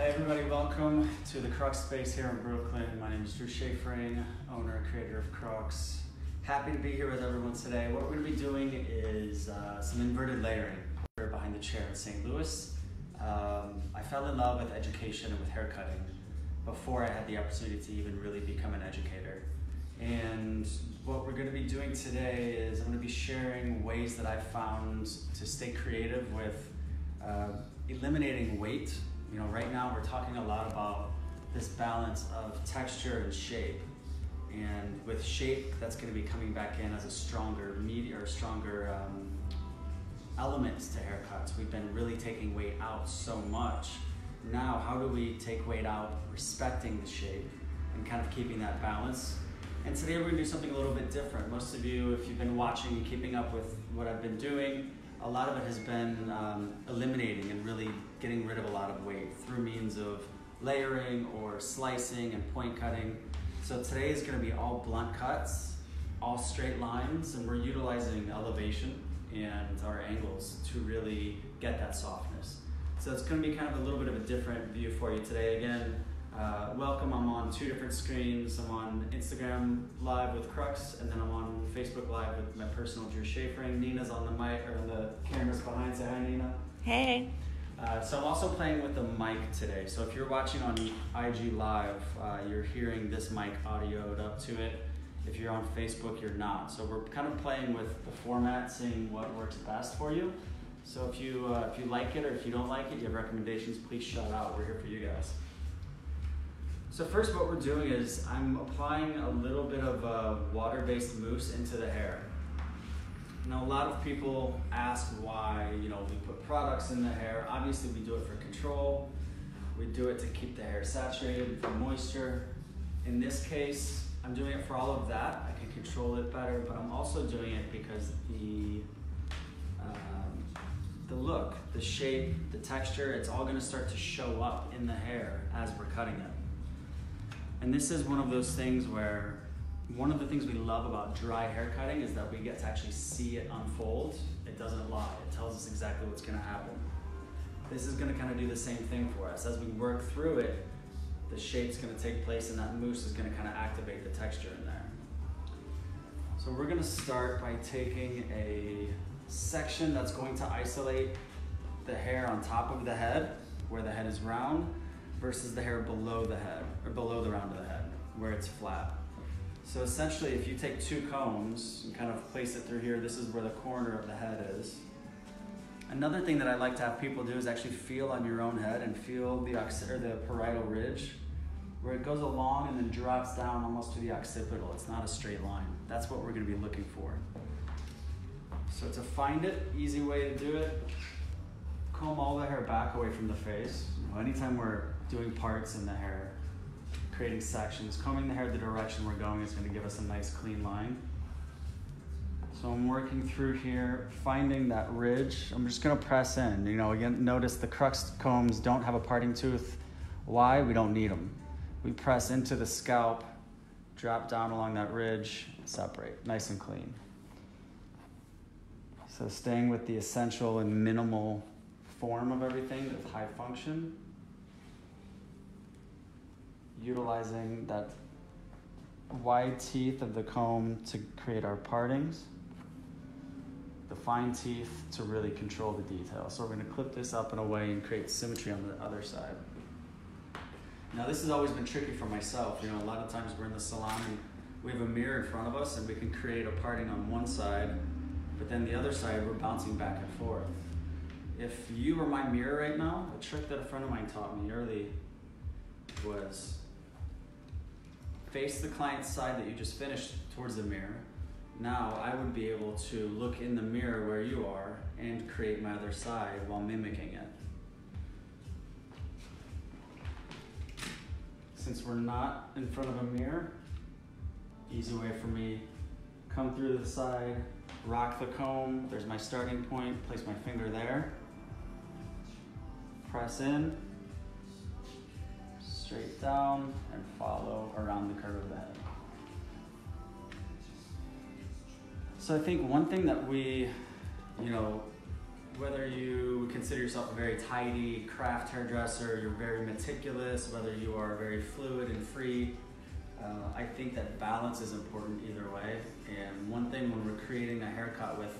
Hi everybody, welcome to the Crux Space here in Brooklyn. My name is Drew Schafering, owner and creator of Crux. Happy to be here with everyone today. What we're going to be doing is some inverted layering. We're behind the chair in St. Louis. I fell in love with education and with haircutting before I had the opportunity to even really become an educator. And what we're going to be doing today is I'm going to be sharing ways that I've found to stay creative with eliminating weight. You know, right now we're talking a lot about this balance of texture and shape. And with shape, that's going to be coming back in as a stronger element to haircuts. We've been really taking weight out so much. Now, how do we take weight out, respecting the shape and kind of keeping that balance? And today we're going to do something a little bit different. Most of you, if you've been watching and keeping up with what I've been doing, a lot of it has been eliminating and really getting rid of a lot of weight through means of layering or slicing and point cutting. So today is going to be all blunt cuts, all straight lines, and we're utilizing elevation and our angles to really get that softness. So it's going to be kind of a little bit of a different view for you today. Again, welcome. I'm on two different screens. I'm on Instagram Live with Crux, and then I'm on Facebook Live with my personal Drew Schafering. Nina's on the mic, or on the cameras behind. Say hi, Nina. Hey. So I'm also playing with the mic today. So if you're watching on IG Live, you're hearing this mic audioed up to it. If you're on Facebook, you're not. So we're kind of playing with the format, seeing what works best for you. So if you like it or if you don't like it, you have recommendations, please shout out. We're here for you guys. So first what we're doing is I'm applying a little bit of water-based mousse into the hair. Now a lot of people ask why, we put products in the hair. Obviously we do it for control. We do it to keep the hair saturated for moisture. In this case, I'm doing it for all of that. I can control it better, but I'm also doing it because the look, the shape, the texture, it's all gonna start to show up in the hair as we're cutting it. And this is one of those things where one of the things we love about dry hair cutting is that we get to actually see it unfold. It doesn't lie. It tells us exactly what's going to happen. This is going to kind of do the same thing for us. As we work through it, the shape's going to take place and that mousse is going to kind of activate the texture in there. So we're going to start by taking a section that's going to isolate the hair on top of the head, where the head is round, versus the hair below the head, or below the round of the head, where it's flat. So essentially, if you take two combs and kind of place it through here, this is where the corner of the head is. Another thing that I like to have people do is actually feel on your own head and feel the parietal ridge, where it goes along and then drops down almost to the occipital. It's not a straight line. That's what we're going to be looking for. So to find it, easy way to do it, comb all the hair back away from the face. Anytime we're doing parts in the hair, creating sections, combing the hair the direction we're going is going to give us a nice clean line. So I'm working through here, finding that ridge. I'm just going to press in. Again, notice the Crux combs don't have a parting tooth. Why? We don't need them. We press into the scalp, drop down along that ridge, separate, nice and clean. So staying with the essential and minimal form of everything with high function. Utilizing that wide teeth of the comb to create our partings, the fine teeth to really control the detail. So we're going to clip this up in a way and create symmetry on the other side. Now this has always been tricky for myself. A lot of times we're in the salon and we have a mirror in front of us and we can create a parting on one side, but then the other side we're bouncing back and forth. If you were my mirror right now, a trick that a friend of mine taught me early was face the client's side that you just finished towards the mirror. Now I would be able to look in the mirror where you are and create my other side while mimicking it. Since we're not in front of a mirror, easy way for me, come through the side, rock the comb, there's my starting point, place my finger there, press in, straight down, and follow around the curve of the head. So I think one thing that we, whether you can consider yourself a very tidy craft hairdresser, you're very meticulous, whether you are very fluid and free, I think that balance is important either way. And one thing when we're creating a haircut with,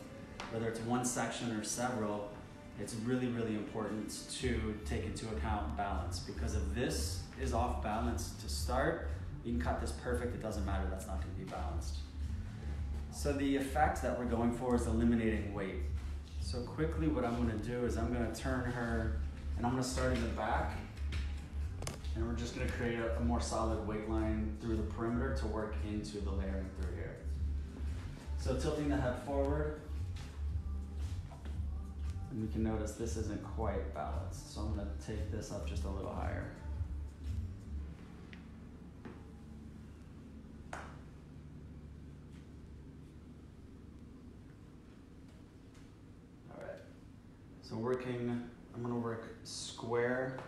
whether it's one section or several, it's really, really important to take into account balance, because if this is off balance to start, you can cut this perfect, it doesn't matter, that's not going to be balanced. So the effect that we're going for is eliminating weight. So quickly what I'm going to do is I'm going to turn her, and I'm going to start in the back, and we're just going to create a more solid weight line through the perimeter to work into the layering through here. So tilting the head forward, and we can notice this isn't quite balanced. So I'm going to take this up just a little higher. All right. So I'm going to work square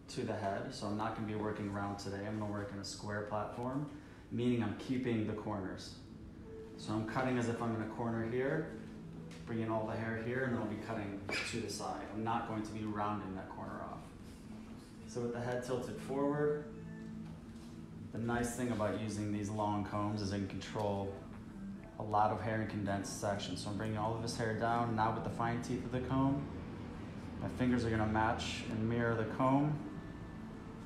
to the head. So I'm not going to be working round today. I'm going to work in a square platform, meaning I'm keeping the corners. So I'm cutting as if I'm in a corner here, bringing all the hair here, and then I'll be cutting to the side. I'm not going to be rounding that corner off. So with the head tilted forward, the nice thing about using these long combs is I can control a lot of hair in condensed sections. So I'm bringing all of this hair down. Now with the fine teeth of the comb, my fingers are going to match and mirror the comb.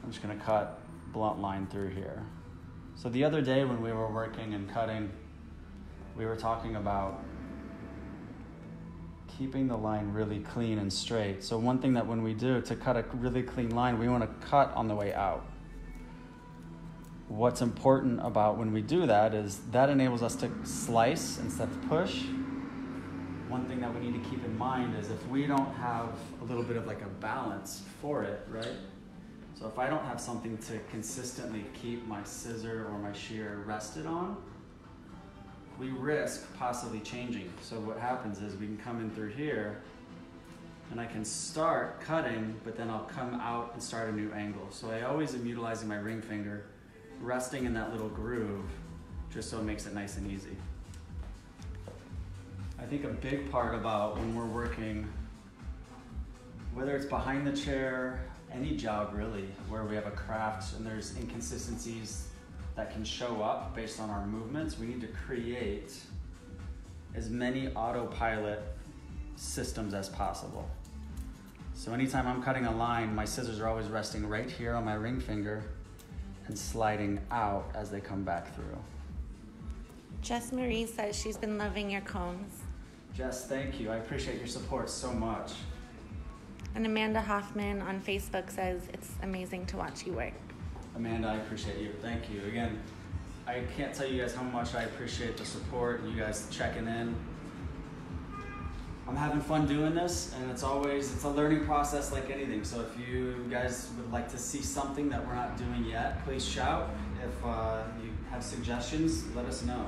I'm just going to cut blunt line through here. So the other day when we were working and cutting, we were talking about keeping the line really clean and straight. So one thing that when we do to cut a really clean line, we want to cut on the way out. What's important about when we do that is that enables us to slice instead of push. One thing that we need to keep in mind is if we don't have a little bit of like a balance for it, right? So if I don't have something to consistently keep my scissor or my shear rested on, we risk possibly changing. So what happens is we can come in through here and I can start cutting, but then I'll come out and start a new angle. So I always am utilizing my ring finger, resting in that little groove, just so it makes it nice and easy. I think a big part about when we're working, whether it's behind the chair, any job really, where we have a craft and there's inconsistencies that can show up based on our movements, we need to create as many autopilot systems as possible. So anytime I'm cutting a line, my scissors are always resting right here on my ring finger and sliding out as they come back through. Jess Marie says she's been loving your combs. Jess, thank you. I appreciate your support so much. And Amanda Hoffman on Facebook says it's amazing to watch you work. Amanda, I appreciate you. Thank you. Again, I can't tell you guys how much I appreciate the support and you guys checking in. I'm having fun doing this, and it's a learning process like anything. So if you guys would like to see something that we're not doing yet, please shout. If you have suggestions, let us know.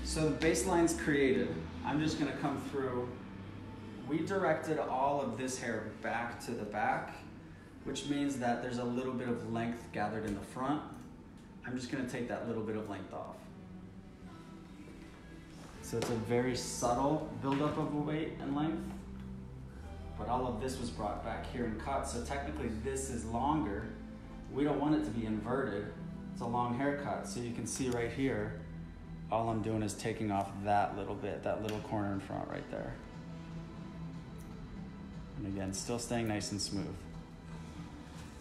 So the baseline's created. I'm just gonna come through. We directed all of this hair back to the back, which means that there's a little bit of length gathered in the front. I'm just gonna take that little bit of length off. So it's a very subtle buildup of weight and length, but all of this was brought back here and cut. So technically this is longer. We don't want it to be inverted. It's a long haircut. So you can see right here, all I'm doing is taking off that little bit, that little corner in front right there. And again, still staying nice and smooth.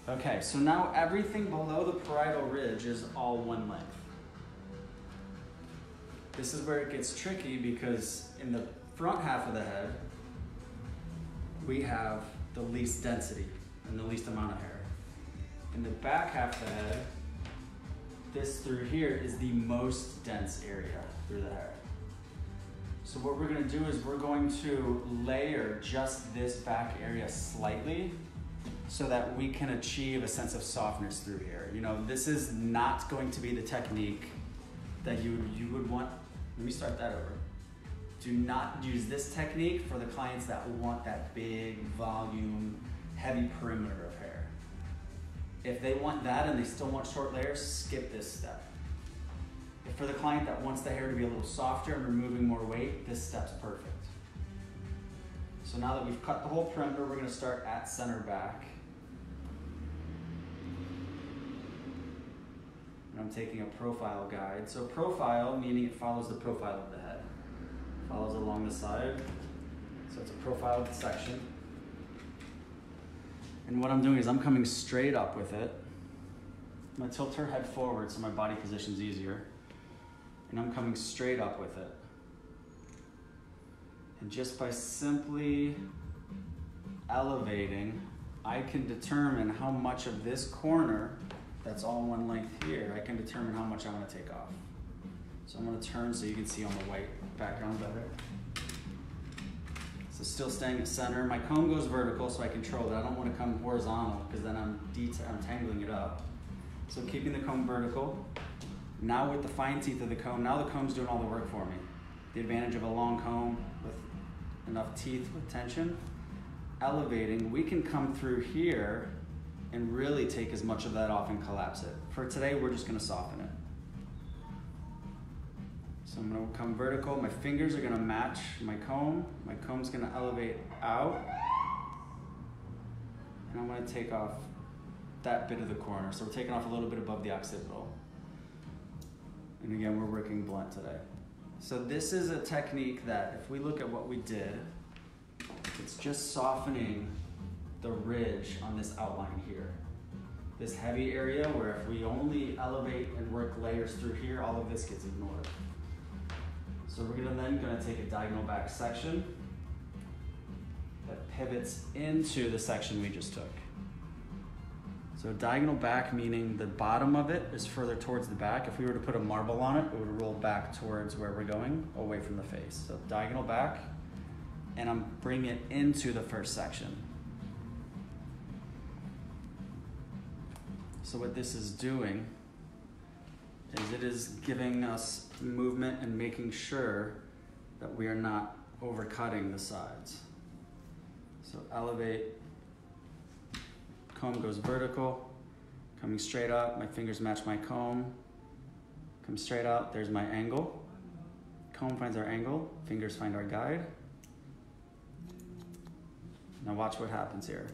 Okay, so now everything below the parietal ridge is all one length. This is where it gets tricky because in the front half of the head, we have the least density and the least amount of hair. In the back half of the head, this through here is the most dense area through the hair. So what we're gonna do is we're going to layer just this back area slightly so that we can achieve a sense of softness through here. You know, this is not going to be the technique that you would want. Let me start that over. Do not use this technique for the clients that want that big volume, heavy perimeter of hair. If they want that and they still want short layers, skip this step. If for the client that wants the hair to be a little softer and removing more weight, this step's perfect. So now that we've cut the whole perimeter, we're gonna start at center back. And I'm taking a profile guide. So profile, meaning it follows the profile of the head. Follows along the side. So it's a profiled section. And what I'm doing is I'm coming straight up with it. I'm gonna tilt her head forward so my body position's easier. And I'm coming straight up with it. And just by simply elevating, I can determine how much of this corner that's all one length here, I can determine how much I want to take off. So I'm going to turn so you can see on the white background better. So still staying at center. My comb goes vertical so I control it. I don't want to come horizontal because then I'm tangling it up. So keeping the comb vertical. Now with the fine teeth of the comb, now the comb's doing all the work for me. The advantage of a long comb with enough teeth with tension. Elevating, we can come through here and really take as much of that off and collapse it. For today, we're just gonna soften it. So I'm gonna come vertical, my fingers are gonna match my comb's gonna elevate out, and I'm gonna take off that bit of the corner. So we're taking off a little bit above the occipital. And again, we're working blunt today. So this is a technique that if we look at what we did, it's just softening the ridge on this outline here. This heavy area where if we only elevate and work layers through here, all of this gets ignored. So we're gonna take a diagonal back section that pivots into the section we just took. So diagonal back meaning the bottom of it is further towards the back. If we were to put a marble on it, it would roll back towards where we're going, away from the face. So diagonal back, and I'm bringing it into the first section. So what this is doing is it is giving us movement and making sure that we are not overcutting the sides. So elevate, comb goes vertical, coming straight up, my fingers match my comb, come straight up, there's my angle. Comb finds our angle, fingers find our guide. Now watch what happens here.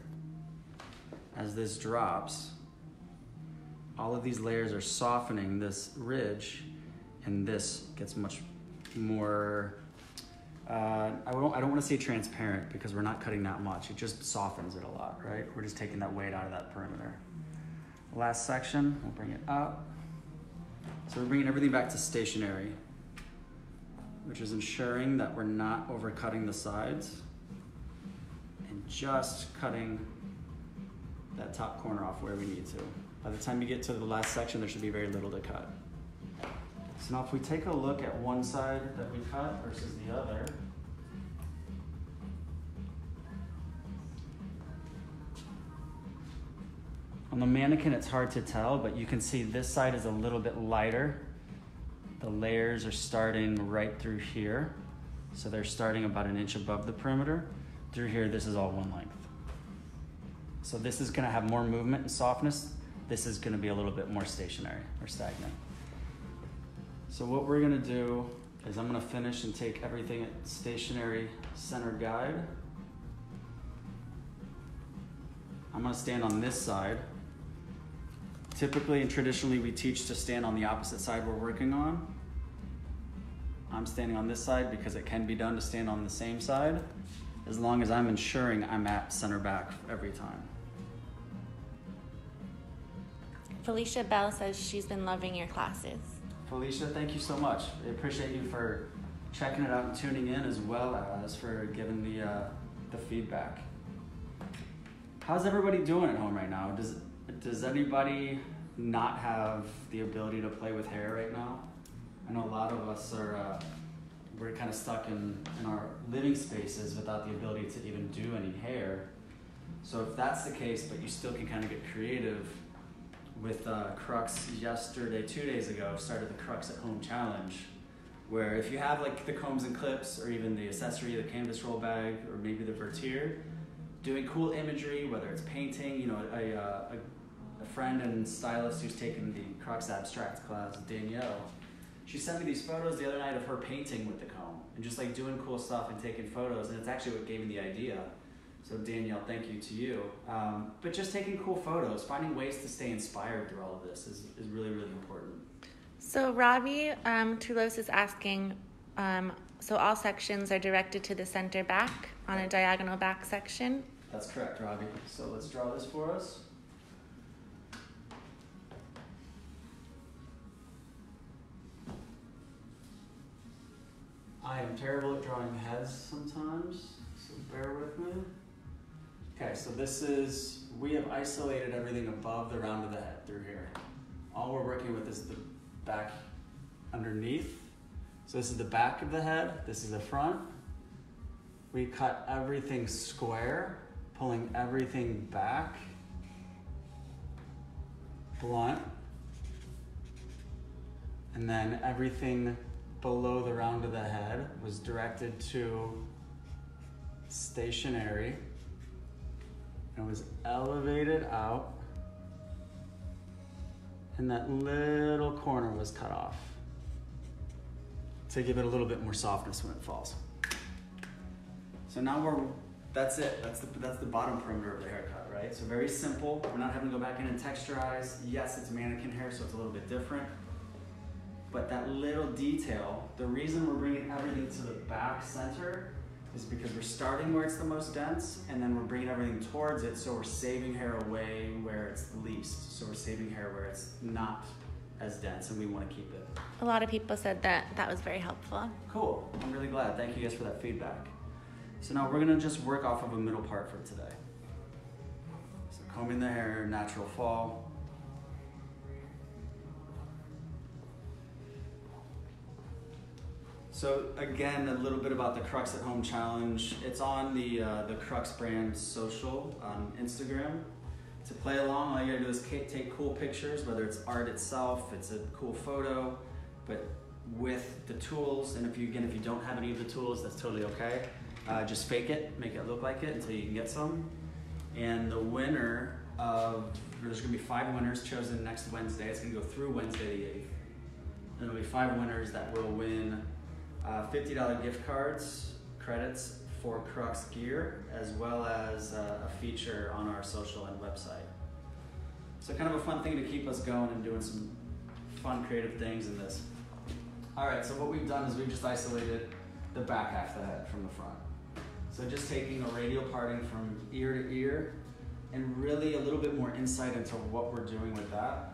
As this drops, all of these layers are softening this ridge, and this gets much more, I don't want to say transparent because we're not cutting that much. It just softens it a lot, right? We're just taking that weight out of that perimeter. Last section, we'll bring it up. So we're bringing everything back to stationary, which is ensuring that we're not overcutting the sides and just cutting that top corner off where we need to. By the time you get to the last section, there should be very little to cut. So now if we take a look at one side that we cut versus the other, on the mannequin it's hard to tell, but you can see this side is a little bit lighter. The layers are starting right through here. So they're starting about an inch above the perimeter. Through here, this is all one length. So this is gonna have more movement and softness. This is gonna be a little bit more stationary or stagnant. So what we're gonna do is I'm gonna finish and take everything at stationary center guide. I'm gonna stand on this side. Typically and traditionally we teach to stand on the opposite side we're working on. I'm standing on this side because it can be done to stand on the same side as long as I'm ensuring I'm at center back every time. Felicia Bell says she's been loving your classes. Felicia, thank you so much. I appreciate you for checking it out and tuning in, as well as for giving the feedback. How's everybody doing at home right now? Does anybody not have the ability to play with hair right now? I know a lot of us are, we're kind of stuck in our living spaces without the ability to even do any hair. So if that's the case, but you still can kind of get creative, with Crux yesterday, 2 days ago, started the Crux at Home Challenge, where if you have like the combs and clips, or even the accessory, the canvas roll bag, or maybe the vertier, doing cool imagery, whether it's painting, you know, a friend and stylist who's taken the Crux abstract class, Danielle, she sent me these photos the other night of her painting with the comb. and just like doing cool stuff and taking photos. And it's actually what gave me the idea. So Danielle, thank you to you. But just taking cool photos, finding ways to stay inspired through all of this is really, really important. So Robbie Tulos is asking, so all sections are directed to the center back on a diagonal back section? That's correct, Robbie. So let's draw this for us. I am terrible at drawing heads sometimes, so bear with me. Okay, so we have isolated everything above the round of the head through here. All we're working with is the back underneath. So this is the back of the head, this is the front. We cut everything square, pulling everything back, blunt, and then everything below the round of the head was directed to stationary and was elevated out, and that little corner was cut off to give it a little bit more softness when it falls. So now that's it. That's the bottom perimeter of the haircut, right? So very simple. We're not having to go back in and texturize. Yes, it's mannequin hair, so it's a little bit different. But that little detail, the reason we're bringing everything to the back center is because we're starting where it's the most dense, and then we're bringing everything towards it, so we're saving hair away where it's the least. So we're saving hair where it's not as dense, and we want to keep it. A lot of people said that was very helpful. Cool. I'm really glad. Thank you guys for that feedback. So now we're going to just work off of a middle part for today. So combing the hair, natural fall. So again, a little bit about the Crux at Home Challenge. It's on the Crux brand social on Instagram. To play along, all you gotta do is take cool pictures, whether it's art itself, it's a cool photo, but with the tools. And if you don't have any of the tools, that's totally okay. Just fake it, make it look like it until you can get some. And the winner there's gonna be 5 winners chosen next Wednesday. It's gonna go through Wednesday the 8th. And there'll be 5 winners that will win $50 gift cards, credits for Crux gear, as well as a feature on our social and website. So kind of a fun thing to keep us going and doing some fun creative things in this. All right, so what we've done is we've just isolated the back half of the head from the front. So just taking a radial parting from ear to ear, and really a little bit more insight into what we're doing with that.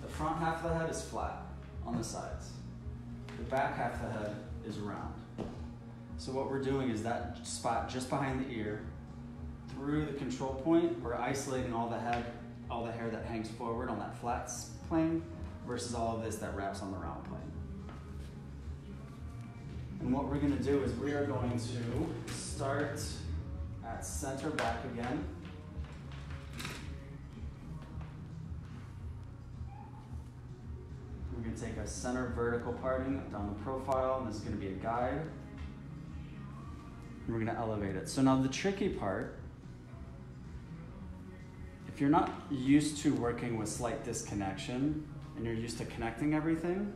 The front half of the head is flat on the sides. The back half of the head is round. So what we're doing is that spot just behind the ear, through the control point, we're isolating all the hair that hangs forward on that flat plane versus all of this that wraps on the round plane. And what we're gonna do is we are going to start at center back again. We're going to take a center vertical parting down the profile, and this is going to be a guide. And we're going to elevate it. So now the tricky part, if you're not used to working with slight disconnection and you're used to connecting everything,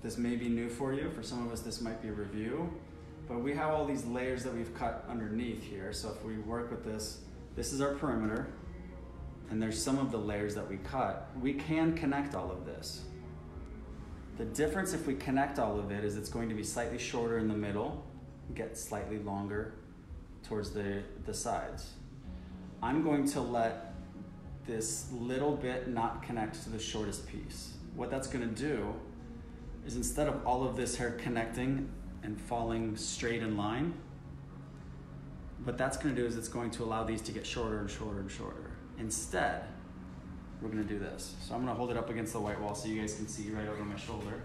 this may be new for you. For some of us, this might be a review. But we have all these layers that we've cut underneath here. So if we work with this is our perimeter. And there's some of the layers that we cut. We can connect all of this. The difference if we connect all of it is it's going to be slightly shorter in the middle, get slightly longer towards the sides. I'm going to let this little bit not connect to the shortest piece. What that's gonna do is instead of all of this hair connecting and falling straight in line, what that's gonna do is it's going to allow these to get shorter and shorter and shorter. Instead, we're gonna do this. So I'm gonna hold it up against the white wall so you guys can see right over my shoulder.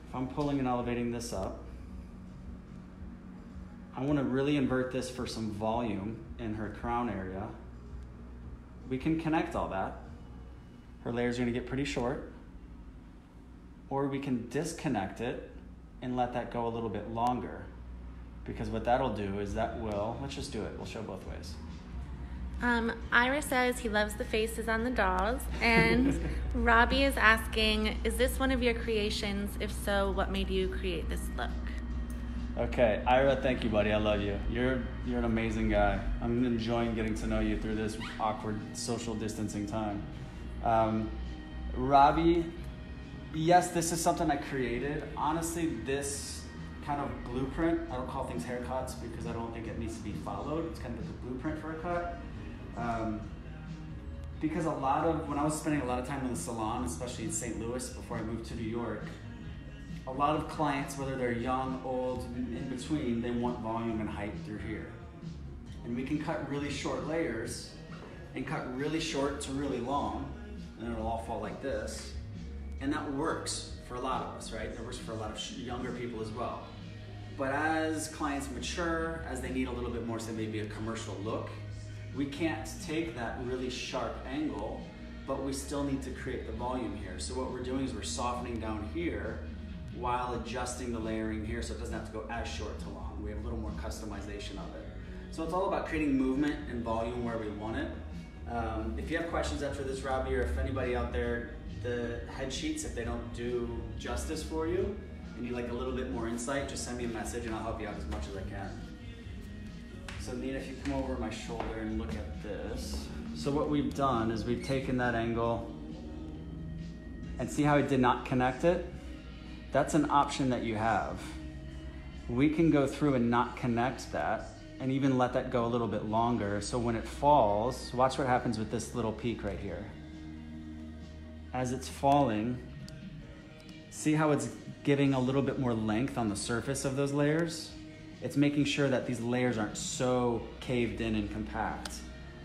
If I'm pulling and elevating this up, I wanna really invert this for some volume in her crown area. We can connect all that. Her layers are gonna get pretty short. Or we can disconnect it and let that go a little bit longer. Because what that'll do is let's just do it. We'll show both ways. Ira says he loves the faces on the dolls, and Robbie is asking, is this one of your creations? If so, what made you create this look? Okay, Ira, thank you, buddy. I love you. You're an amazing guy. I'm enjoying getting to know you through this awkward social distancing time. Robbie, yes, this is something I created. Honestly, this kind of blueprint, I don't call things haircuts because I don't think it needs to be followed. It's kind of like a blueprint for a cut. Because when I was spending a lot of time in the salon, especially in St. Louis before I moved to New York, a lot of clients, whether they're young, old, in between, they want volume and height through here. And we can cut really short layers and cut really short to really long, and it'll all fall like this. And that works for a lot of us, right? It works for a lot of younger people as well. But as clients mature, as they need a little bit more, say maybe a commercial look, we can't take that really sharp angle, but we still need to create the volume here. So what we're doing is we're softening down here while adjusting the layering here so it doesn't have to go as short to long. We have a little more customization of it. So it's all about creating movement and volume where we want it. If you have questions after this, Robbie, or if anybody out there, the head sheets, if they don't do justice for you and you like a little bit more insight, just send me a message and I'll help you out as much as I can. So Nina, if you come over my shoulder and look at this. So what we've done is we've taken that angle and see how it did not connect it? That's an option that you have. We can go through and not connect that and even let that go a little bit longer. So when it falls, watch what happens with this little peak right here. As it's falling, see how it's giving a little bit more length on the surface of those layers? It's making sure that these layers aren't so caved in and compact.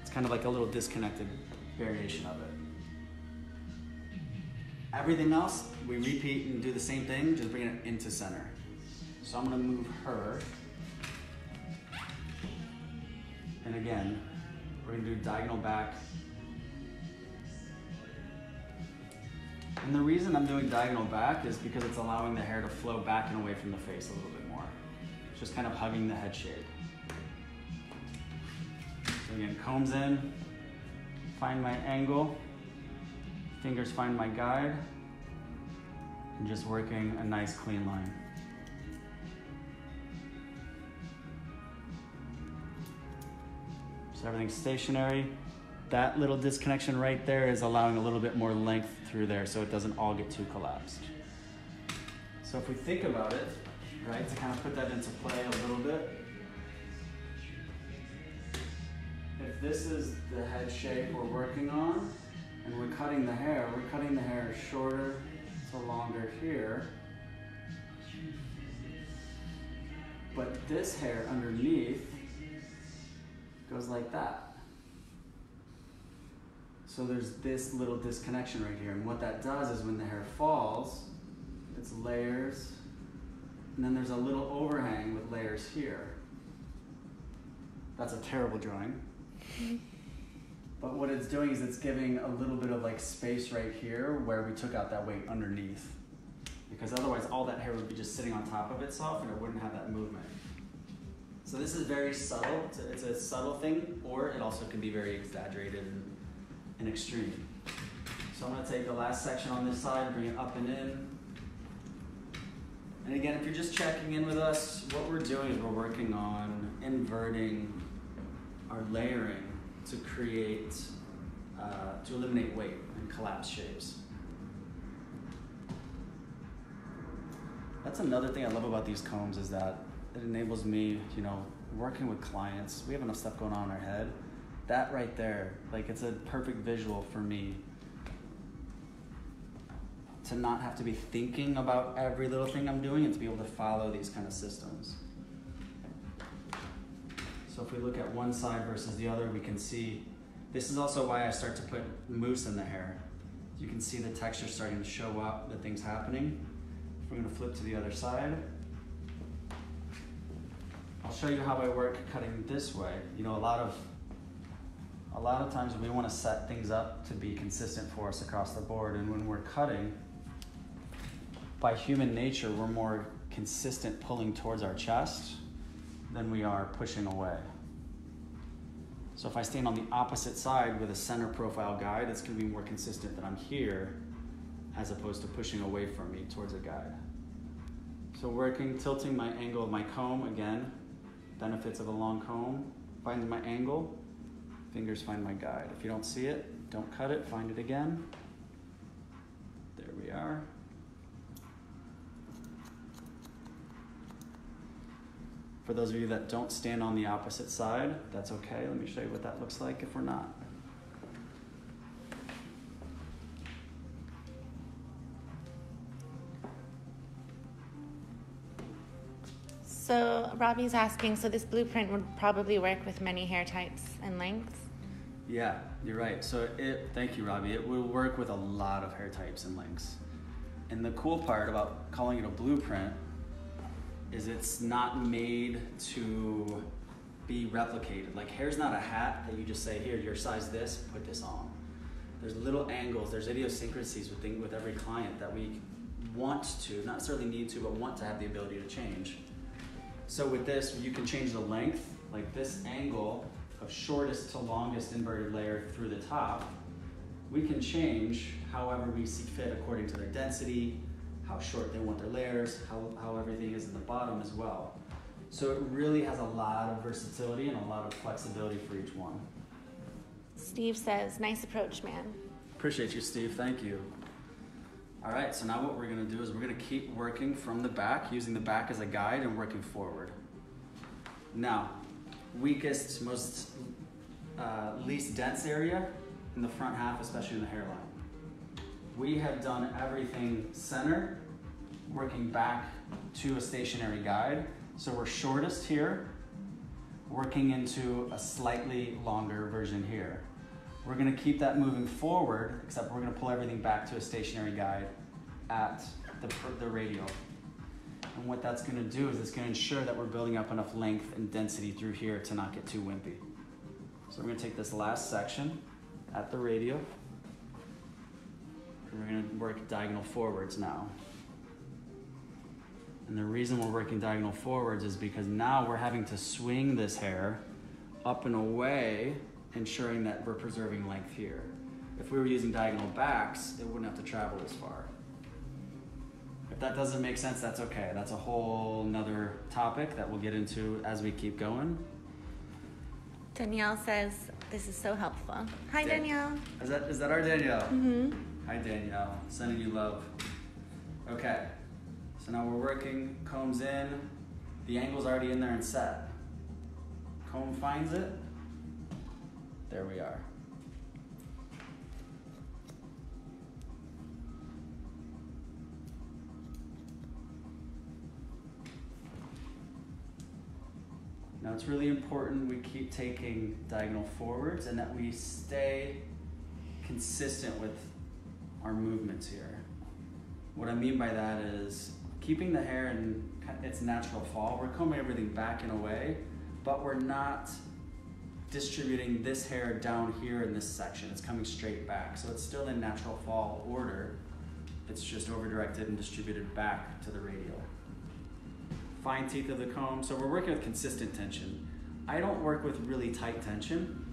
It's kind of like a little disconnected variation of it. Everything else, we repeat and do the same thing, just bring it into center. So I'm gonna move her. And again, we're gonna do diagonal back. And the reason I'm doing diagonal back is because it's allowing the hair to flow back and away from the face a little bit more. It's just kind of hugging the head shape. So again, combs in, find my angle, fingers find my guide, and just working a nice clean line. So everything's stationary. That little disconnection right there is allowing a little bit more length through there so it doesn't all get too collapsed. So if we think about it, right, to kind of put that into play a little bit, if this is the head shape we're working on and we're cutting the hair shorter to longer here, but this hair underneath goes like that. So there's this little disconnection right here. And what that does is when the hair falls, it's layers, and then there's a little overhang with layers here. That's a terrible drawing. But what it's doing is it's giving a little bit of like space right here where we took out that weight underneath. Because otherwise all that hair would be just sitting on top of itself and it wouldn't have that movement. So this is very subtle. It's a subtle thing, or it also can be very exaggerated and extreme. So I'm gonna take the last section on this side, bring it up and in. And again, if you're just checking in with us, what we're doing is we're working on inverting our layering to create, to eliminate weight and collapse shapes. That's another thing I love about these combs is that it enables me, you know, working with clients, we have enough stuff going on in our head. That right there, like it's a perfect visual for me to not have to be thinking about every little thing I'm doing and to be able to follow these kind of systems. So if we look at one side versus the other, we can see, this is also why I start to put mousse in the hair. You can see the texture starting to show up, the things happening. We're gonna flip to the other side. I'll show you how I work cutting this way. You know, a lot of times we want to set things up to be consistent for us across the board, and when we're cutting, by human nature, we're more consistent pulling towards our chest than we are pushing away. So if I stand on the opposite side with a center profile guide, it's going to be more consistent that I'm here as opposed to pushing away from me towards a guide. So working, tilting my angle of my comb, again, benefits of a long comb, finding my angle, fingers find my guide. If you don't see it, don't cut it, find it again. There we are. For those of you that don't stand on the opposite side, that's okay. Let me show you what that looks like if we're not. So Robbie's asking, so this blueprint would probably work with many hair types and lengths? Yeah, you're right. So thank you, Robbie. It will work with a lot of hair types and lengths. And the cool part about calling it a blueprint is it's not made to be replicated. Like hair's not a hat that you just say, here, your size this, put this on. There's little angles, there's idiosyncrasies with every client that we want to, not necessarily need to, but want to have the ability to change. So with this, you can change the length, like this angle of shortest to longest inverted layer through the top. We can change however we see fit according to their density, how short they want their layers, how everything is in the bottom as well. So it really has a lot of versatility and a lot of flexibility for each one. Steve says, nice approach, man. Appreciate you, Steve. Thank you. All right, so now what we're gonna do is we're gonna keep working from the back, using the back as a guide and working forward. Now, weakest, most least dense area in the front half, especially in the hairline. We have done everything center, working back to a stationary guide. So we're shortest here, working into a slightly longer version here. We're gonna keep that moving forward, except we're gonna pull everything back to a stationary guide at the radial. And what that's gonna do is it's gonna ensure that we're building up enough length and density through here to not get too wimpy. So we're gonna take this last section at the radial, and we're gonna work diagonal forwards now. And the reason we're working diagonal forwards is because now we're having to swing this hair up and away, ensuring that we're preserving length here. If we were using diagonal backs, it wouldn't have to travel as far. If that doesn't make sense, that's okay. That's a whole nother topic that we'll get into as we keep going. Danielle says, this is so helpful. Hi, Danielle. Is that our Danielle? Mm-hmm. Hi, Danielle. Sending you love. Okay. So now we're working, combs in, the angle's already in there and set. Comb finds it, there we are. Now it's really important we keep taking diagonal forwards and that we stay consistent with our movements here. What I mean by that is keeping the hair in its natural fall. We're combing everything back in a way, but we're not distributing this hair down here in this section. It's coming straight back. So it's still in natural fall order. It's just over-directed and distributed back to the radial. Fine teeth of the comb. So we're working with consistent tension. I don't work with really tight tension.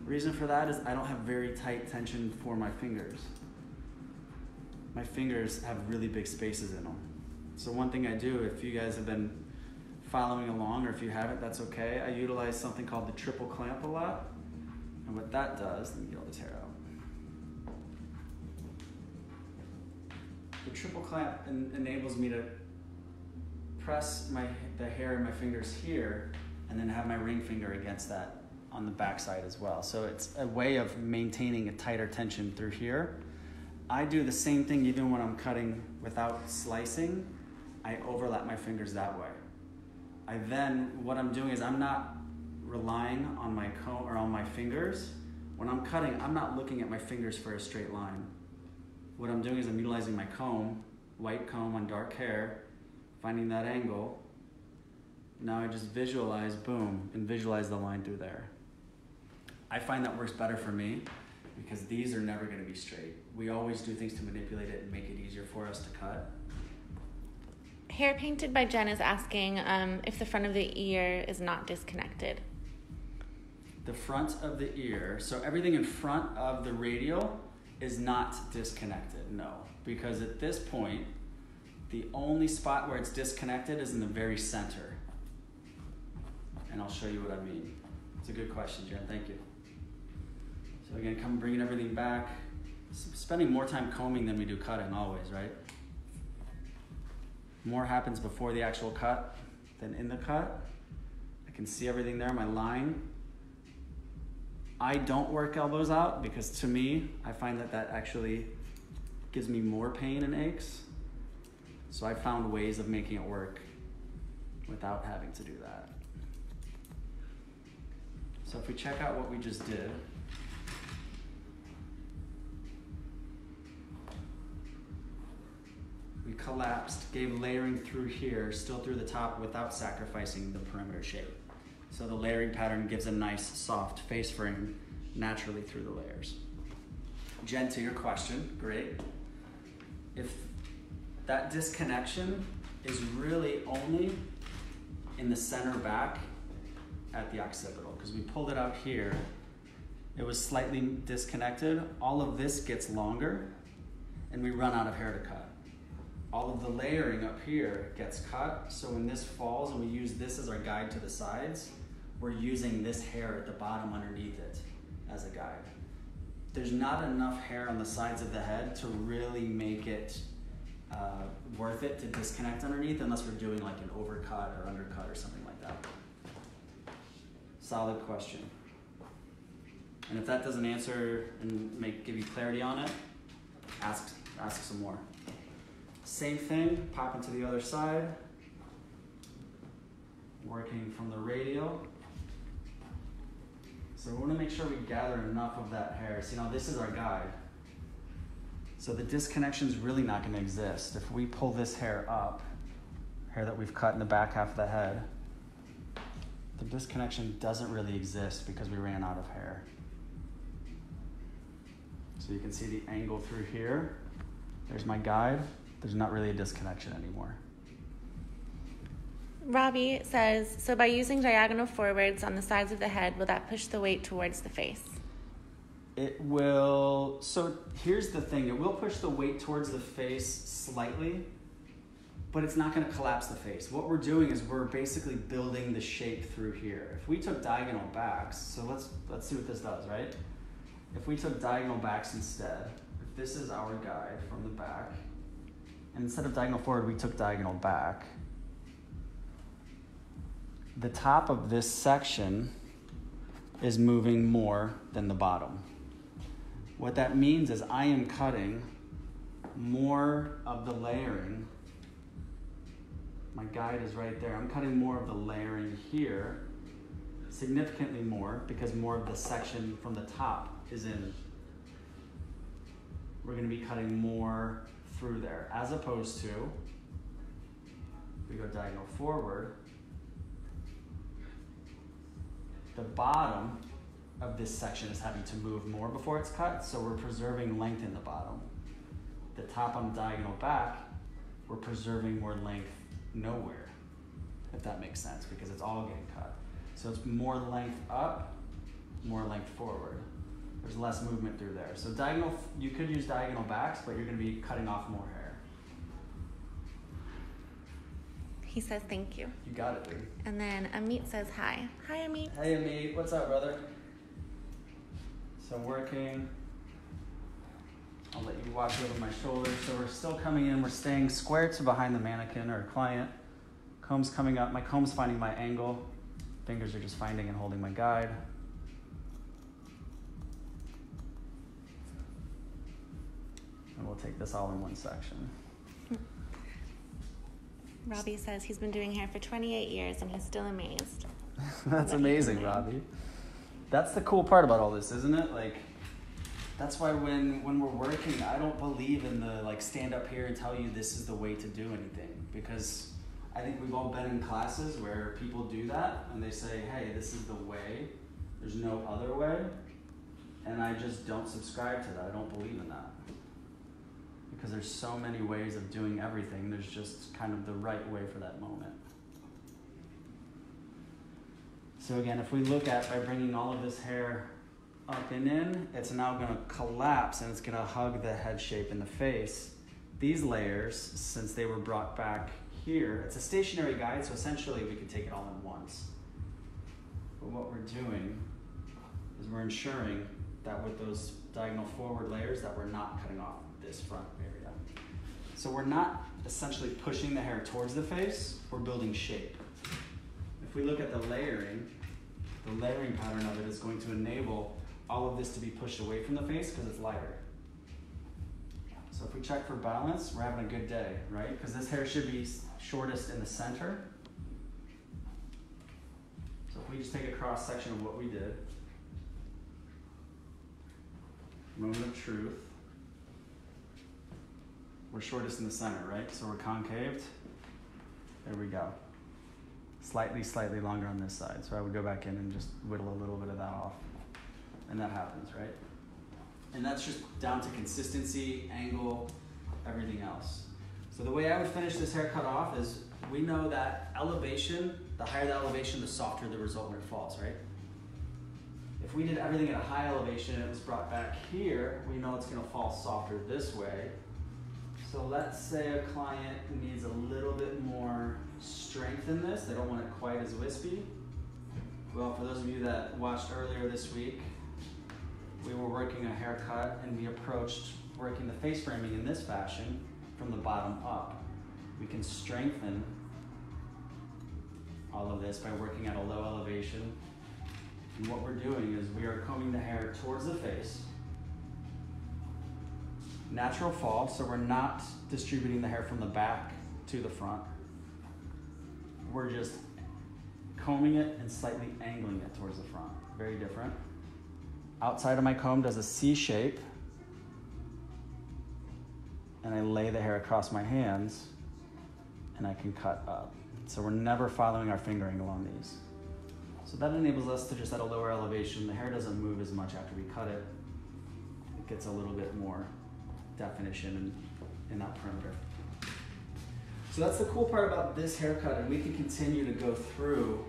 Reason for that is I don't have very tight tension for my fingers. My fingers have really big spaces in them. So one thing I do, if you guys have been following along, or if you haven't, that's okay. I utilize something called the triple clamp a lot. And what that does, let me get all this hair out. The triple clamp enables me to press the hair in my fingers here and then have my ring finger against that on the back side as well. So it's a way of maintaining a tighter tension through here. I do the same thing even when I'm cutting without slicing. I overlap my fingers that way. What I'm doing is I'm not relying on my comb or on my fingers. When I'm cutting, I'm not looking at my fingers for a straight line. What I'm doing is I'm utilizing my comb, white comb on dark hair, finding that angle. Now I just visualize, boom, and visualize the line through there. I find that works better for me because these are never gonna be straight. We always do things to manipulate it and make it easier for us to cut. Hair Painted by Jen is asking if the front of the ear is not disconnected. the front of the ear, so everything in front of the radial is not disconnected, no. Because at this point, the only spot where it's disconnected is in the very center. And I'll show you what I mean. It's a good question, Jen, thank you. So again, bringing everything back, spending more time combing than we do cutting always, right? More happens before the actual cut than in the cut. I can see everything there, my line. I don't work elbows out because to me, I find that actually gives me more pain and aches. So I found ways of making it work without having to do that. So if we check out what we just did, we collapsed, gave layering through here, still through the top without sacrificing the perimeter shape. So the layering pattern gives a nice soft face frame naturally through the layers. Jen, to your question, great. If that disconnection is really only in the center back at the occipital, because we pulled it out here, it was slightly disconnected. All of this gets longer and we run out of hair to cut. All of the layering up here gets cut, so when this falls and we use this as our guide to the sides, we're using this hair at the bottom underneath it as a guide. There's not enough hair on the sides of the head to really make it worth it to disconnect underneath unless we're doing like an overcut or undercut or something like that. Solid question. And if that doesn't answer and give you clarity on it, ask some more. Same thing, pop into the other side. Working from the radial. So we want to make sure we gather enough of that hair. See, now this is our guide. So the disconnection is really not going to exist. If we pull this hair up, hair that we've cut in the back half of the head, the disconnection doesn't really exist because we ran out of hair. So you can see the angle through here. There's my guide. There's not really a disconnection anymore. Robbie says, so by using diagonal forwards on the sides of the head, will that push the weight towards the face? It will, so here's the thing, it will push the weight towards the face slightly, but it's not going to collapse the face. What we're doing is we're basically building the shape through here. If we took diagonal backs, so let's see what this does, right? If we took diagonal backs instead, if this is our guide from the back, and instead of diagonal forward, we took diagonal back, the top of this section is moving more than the bottom. What that means is I am cutting more of the layering. My guide is right there. I'm cutting more of the layering here, significantly more, because more of the section from the top is in. We're going to be cutting more through there, as opposed to, if we go diagonal forward, the bottom of this section is having to move more before it's cut, so we're preserving length in the bottom. The top on the diagonal back, we're preserving more length nowhere, if that makes sense, because it's all getting cut. So it's more length up, more length forward. There's less movement through there. So diagonal, you could use diagonal backs, but you're going to be cutting off more hair. He says thank you. You got it, dude. And then Amit says hi. Hi, Amit. Hey, Amit. What's up, brother? So working. I'll let you watch over my shoulder. So we're still coming in. We're staying square to behind the mannequin or client. Comb's coming up. My comb's finding my angle. Fingers are just finding and holding my guide. And we'll take this all in one section. Robbie says he's been doing hair for 28 years and he's still amazed. That's amazing, Robbie. That's the cool part about all this, isn't it? Like, that's why when we're working, I don't believe in the like stand up here and tell you this is the way to do anything, because I think we've all been in classes where people do that and they say, hey, this is the way, there's no other way, and I just don't subscribe to that. I don't believe in that. Because there's so many ways of doing everything, there's just kind of the right way for that moment. So again, if we look at by bringing all of this hair up and in, it's now going to collapse and it's going to hug the head shape in the face. These layers, since they were brought back here, it's a stationary guide, so essentially we can take it all in once. But what we're doing is we're ensuring that with those diagonal forward layers that we're not cutting off this front area. So we're not essentially pushing the hair towards the face, we're building shape. If we look at the layering pattern of it is going to enable all of this to be pushed away from the face because it's lighter. So if we check for balance, we're having a good day, right? Because this hair should be shortest in the center. So if we just take a cross section of what we did, moment of truth, we're shortest in the center, right? So we're concaved. There we go. Slightly longer on this side. So I would go back in and just whittle a little bit of that off. And that happens, right? And that's just down to consistency, angle, everything else. So the way I would finish this haircut off is, we know that elevation, the higher the elevation, the softer the result when it falls, right? If we did everything at a high elevation and it was brought back here, we know it's gonna fall softer this way. So let's say a client needs a little bit more strength in this. They don't want it quite as wispy. Well, for those of you that watched earlier this week, we were working a haircut and we approached working the face framing in this fashion from the bottom up. We can strengthen all of this by working at a low elevation. And what we're doing is we are combing the hair towards the face. Natural fall, so we're not distributing the hair from the back to the front. We're just combing it and slightly angling it towards the front. Very different. Outside of my comb does a C shape, and I lay the hair across my hands, and I can cut up. So we're never following our fingering along these. So that enables us to just at a lower elevation, the hair doesn't move as much after we cut it. It gets a little bit more definition in that perimeter. So that's the cool part about this haircut, and we can continue to go through.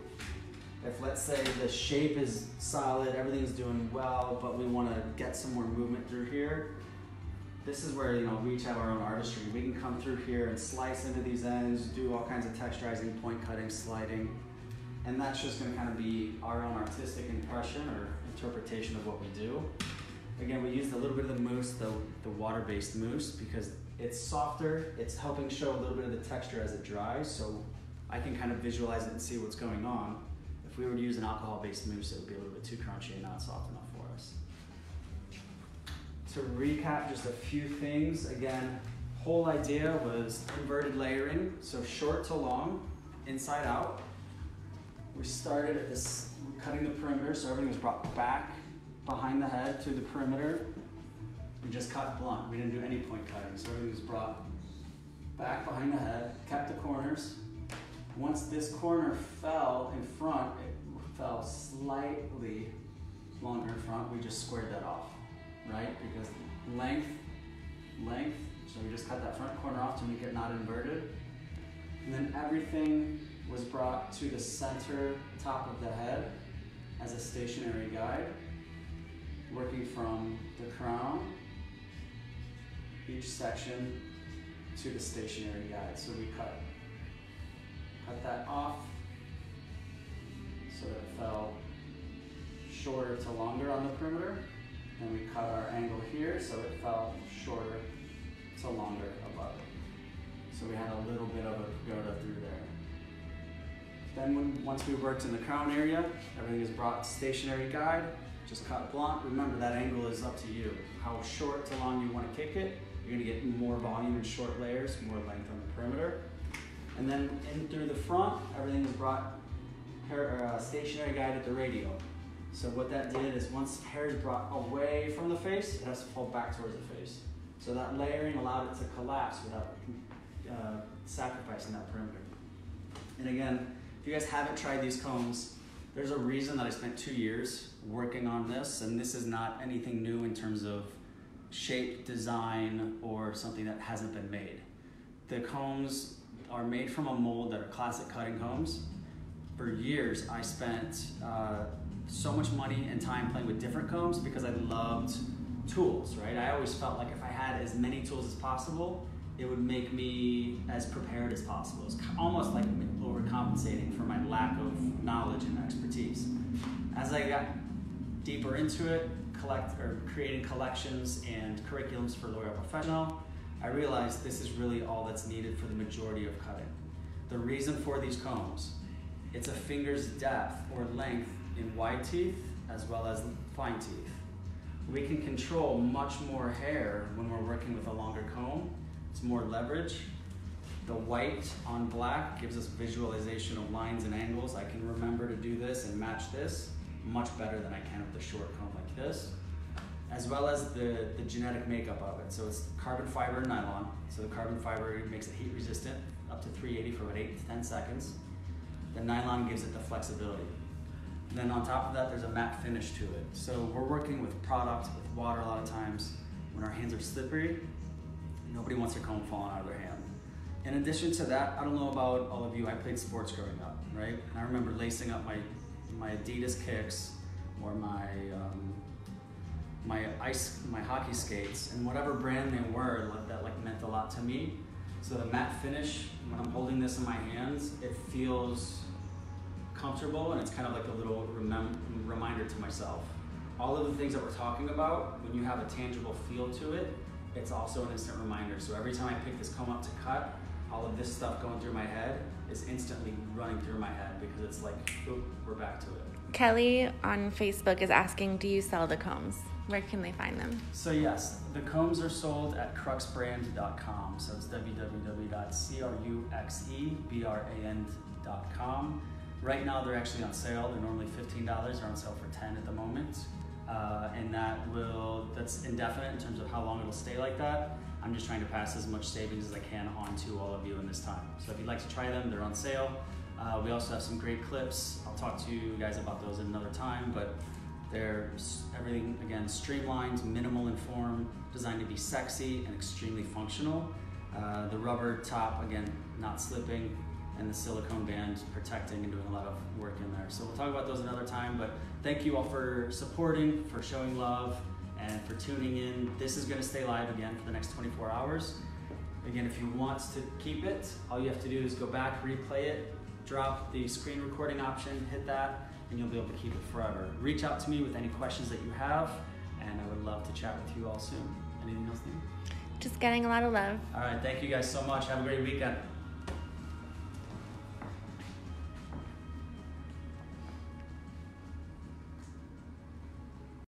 If let's say the shape is solid, everything's doing well, but we want to get some more movement through here, this is where, we each have our own artistry. We can come through here and slice into these ends, do all kinds of texturizing, point cutting, sliding, and that's just going to kind of be our own artistic impression or interpretation of what we do. Again, we used a little bit of the mousse, the water-based mousse, because it's softer, it's helping show a little bit of the texture as it dries, so I can kind of visualize it and see what's going on. If we were to use an alcohol-based mousse, it would be a little bit too crunchy and not soft enough for us. To recap just a few things, again, whole idea was inverted layering, so short to long, inside out. We started at this, cutting the perimeter, so everything was brought back behind the head to the perimeter. We just cut blunt. We didn't do any point cutting, so everything was brought back behind the head, kept the corners. Once this corner fell in front, it fell slightly longer in front, we just squared that off, right? Because length, so we just cut that front corner off to make it not inverted. And then everything was brought to the center top of the head as a stationary guide, working from the crown, each section to the stationary guide. So we cut that off so that it fell shorter to longer on the perimeter. And we cut our angle here so it fell shorter to longer above it. So we had a little bit of a pagoda through there. Then once we worked in the crown area, everything is brought stationary guide, just cut blunt. Remember, that angle is up to you. How short to long you want to kick it. You're gonna get more volume in short layers, more length on the perimeter. And then in through the front, everything is brought stationary guide at the radial. So what that did is once hair is brought away from the face, it has to fall back towards the face. So that layering allowed it to collapse without sacrificing that perimeter. And again, if you guys haven't tried these combs, there's a reason that I spent 2 years working on this, and this is not anything new in terms of shape, design, or something that hasn't been made. The combs are made from a mold that are classic cutting combs. for years, I spent so much money and time playing with different combs because I loved tools, right? I always felt like if I had as many tools as possible, it would make me as prepared as possible. It's almost like overcompensating for my lack of knowledge and expertise. As I got deeper into it, creating collections and curriculums for L'Oreal Professional, I realized this is really all that's needed for the majority of cutting. The reason for these combs, it's a finger's depth or length in wide teeth as well as fine teeth. We can control much more hair when we're working with a longer comb. It's more leverage. The white on black gives us visualization of lines and angles. I can remember to do this and match this much better than I can with the short comb like this. As well as the genetic makeup of it. So it's carbon fiber and nylon. So the carbon fiber makes it heat resistant up to 380 for about 8 to 10 seconds. The nylon gives it the flexibility. And then on top of that, there's a matte finish to it. So we're working with product, with water a lot of times. When our hands are slippery, nobody wants their comb falling out of their hand. In addition to that, I don't know about all of you, I played sports growing up, right? And I remember lacing up my Adidas kicks or my hockey skates, and whatever brand they were, that meant a lot to me. So the matte finish, when I'm holding this in my hands, it feels comfortable, and it's kind of like a little reminder to myself. All of the things that we're talking about, when you have a tangible feel to it, it's also an instant reminder. So every time I pick this comb up to cut, all of this stuff going through my head is instantly running through my head because it's like, oop, we're back to it. Kelly on Facebook is asking, do you sell the combs? Where can they find them? So yes, the combs are sold at cruxbrand.com. So it's www.cruxebrand.com. Right now they're actually on sale. They're normally $15. They're on sale for $10 at the moment. And that's indefinite in terms of how long it'll stay like that. I'm just trying to pass as much savings as I can on to all of you in this time. So if you'd like to try them, they're on sale. We also have some great clips. I'll talk to you guys about those in another time, but they're everything, again, streamlined, minimal in form, designed to be sexy and extremely functional. The rubber top, again, not slipping, and the silicone band protecting and doing a lot of work in there. So we'll talk about those another time, but thank you all for supporting, for showing love, and for tuning in. This is gonna stay live again for the next 24 hours. Again, if you want to keep it, all you have to do is go back, replay it, drop the screen recording option, hit that, and you'll be able to keep it forever. Reach out to me with any questions that you have, and I would love to chat with you all soon. Anything else, Nina? Just getting a lot of love. All right, thank you guys so much. Have a great weekend.